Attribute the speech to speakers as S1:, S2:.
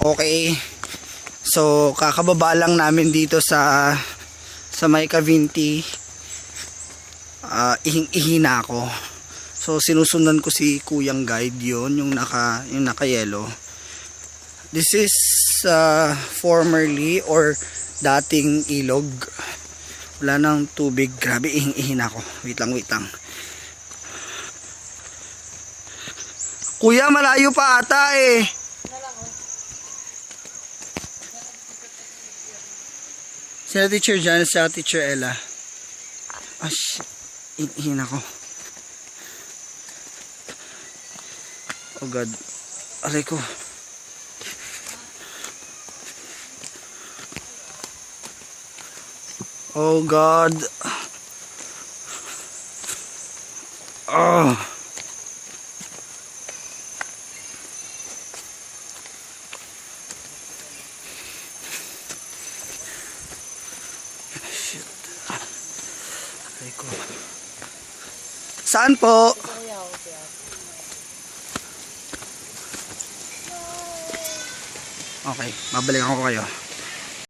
S1: Okay. So, kakababa lang namin dito sa may Cavinti. Ihing-ihi na ako. So, sinusundan ko si Kuyang Guide yon, yung naka-yellow. This is formerly or dating ilog. Wala nang tubig. Grabe, ihing-ihi na ako. Wait lang. Kuya, malayo pa ata eh. Sila Teacher Jan, sila Teacher Ella. Ihing-ihi na ako. Oh God. Aray ko. Oh God. Oh. Shit. Aray ko. Saan po? Okay, babalikan ko kayo.